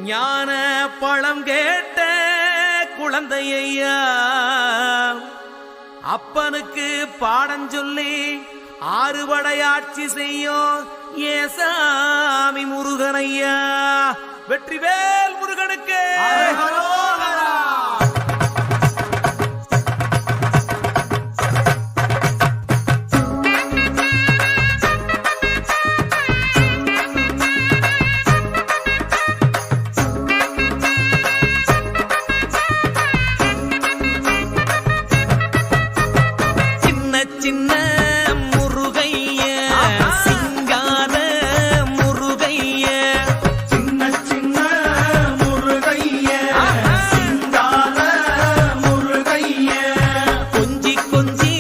ஞான பழம் கேட்ட குழந்தையா அப்பனுக்கு பாடம் சொல்லி ஆறுபடையாட்சி செய்யும் ஏசாமி முருகனையா. வெற்றிவேல் முருகனுக்கு. சின்ன முருகைய சிங்கார முருகைய சின்ன சின்ன முருகைய சிங்கார முருகைய கொஞ்சி கொஞ்சி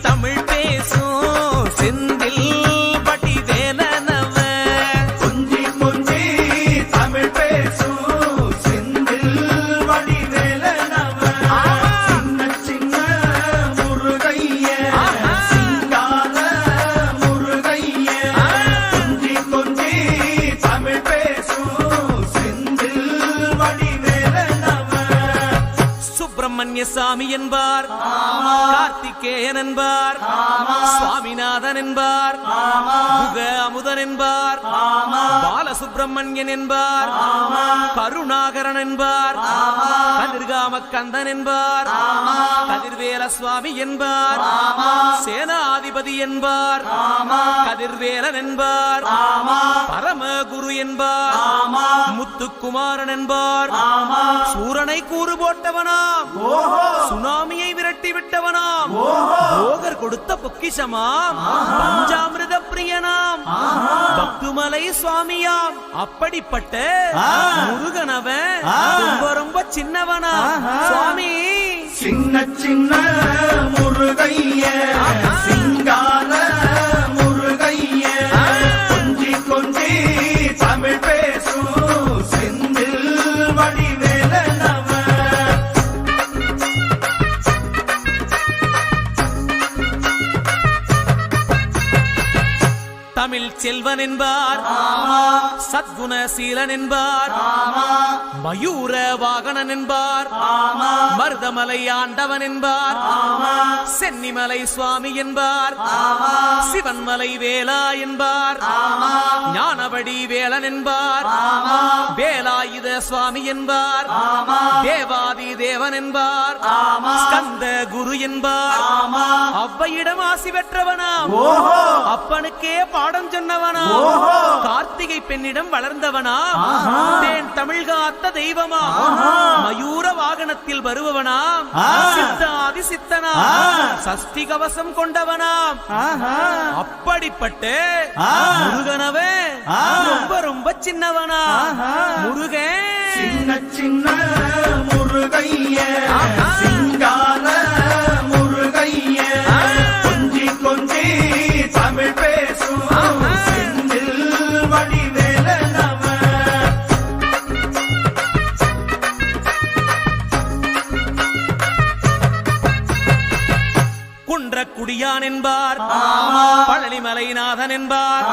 தமிழ் பேசும் செந்தில் வடிவேலனவ கொஞ்சி கொஞ்சி தமிழ் பேசும் செந்தில் வடிவேலனவ சின்ன சின்ன முருகைய சிங்கார முருகைய கொஞ்சி கொஞ்சி தமிழ் பேசும் செந்தில் வடிவேலனவ சுப்பிரமணிய சாமி என்பார், கார்த்திகேயன் என்பார், சுவாமிநாதன் என்பார், முக அமுதன் என்பார், பாலசுப்பிரமணியன் என்பார், கருணாகரன் என்பார், கதிர்காம கந்தன் என்பார், கதிர்வேல சுவாமி என்பார், சேனாதிபதி என்பார், கதிர்வேலன் என்பார், பரமகுரு என்பார், முத்துக்குமாரன் என்பார், சூரனை கூறு போட்டவனாம், சுனாமியை விரட்டி விட்டவனாம், போகர் கொடுத்த பொக்கிஷமாம், பஞ்சாமிரத பிரியனாம், பக்துமலை சுவாமியாம். அப்படிப்பட்ட முருகனவன் ரொம்ப ரொம்ப சின்னவனா சுவாமி. சின்ன சின்ன முருகைய சிங்கார முருகைய கொஞ்சி கொஞ்சி தமிழ் பேசும் செந்தில் வடிவேலனவ தமிழ் செல்வன் என்பார், சத்குணசீலன் என்பார், மயூர வாகனன் என்பார், மருதமலை ஆண்டவன் என்பார், சென்னிமலை சுவாமி என்பார், சிவன்மலை வேலா என்பார், ஞானவடி வேலன் என்பார், வேலாயுத சுவாமி என்பார், தேவாதி தேவன் என்பார், ஸ்கந்த குரு என்பார், அவ்வையிடம் ஆசி பெற்றவனாம், அப்பனுக்கே பாடம் சொன்னவனா, கார்த்திகை பெண்ணிடம் வளர்ந்தவனா, தேன் தமிழ் காத்த தெய்வமா, மயூர வாகனத்தில் வருபவனாம், சித்தாதி சித்தனா, சஷ்டி கவசம் கொண்டவனாம். அப்படிப்பட்ட முருகனவே ரொம்ப ரொம்ப சின்னவனா முருகன். சின்ன சின்ன முருகைய சிங்கார முருகைய கொஞ்சி கொஞ்சி தமிழ் பேசும் செந்தில் வடிவேலனவ குன்றக்குடியான் என்பார், பழனிமலைநாதன் என்பார்,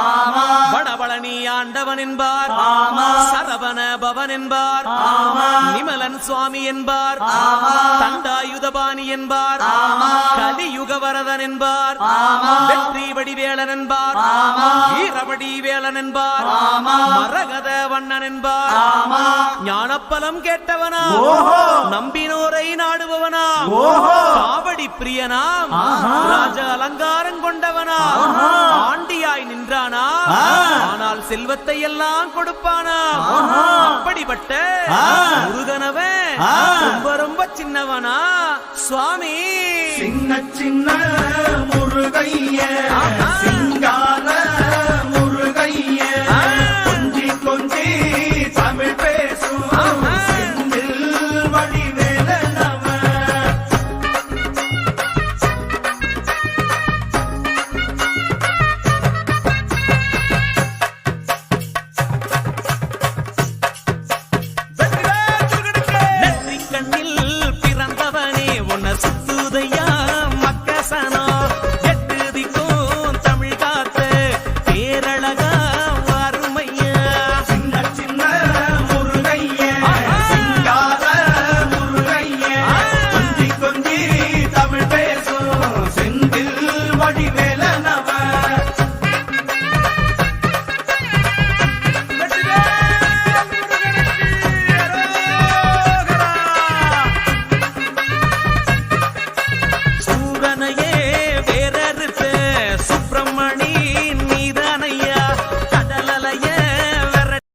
வடபழனி ஆண்டவன் என்பார், சரவண பவன் என்பார், நிமலன் சுவாமி என்பார், தண்டாயுதபாணி என்பார், கலியுகவரதன் என்பார், வெற்றி வடிவேலன் என்பார், வீரவடி வேலன் என்பார், மரகத வண்ணன் என்பார், ஞானப்பலம் கேட்டவனா, நம்பினோரை நாடுபவனா, காவடி பிரியனாம், ராஜ அலங்காரம் கொண்டவனா, ஆண்டியாய் நின்றானா, ஆனால் செல்வத்தை எல்லாம் கொடுப்பானா. அப்படிப்பட்ட முருகனவன் ரொம்ப ரொம்ப சின்னவனா சுவாமி. சின்ன சின்ன முருகைய சிங்கார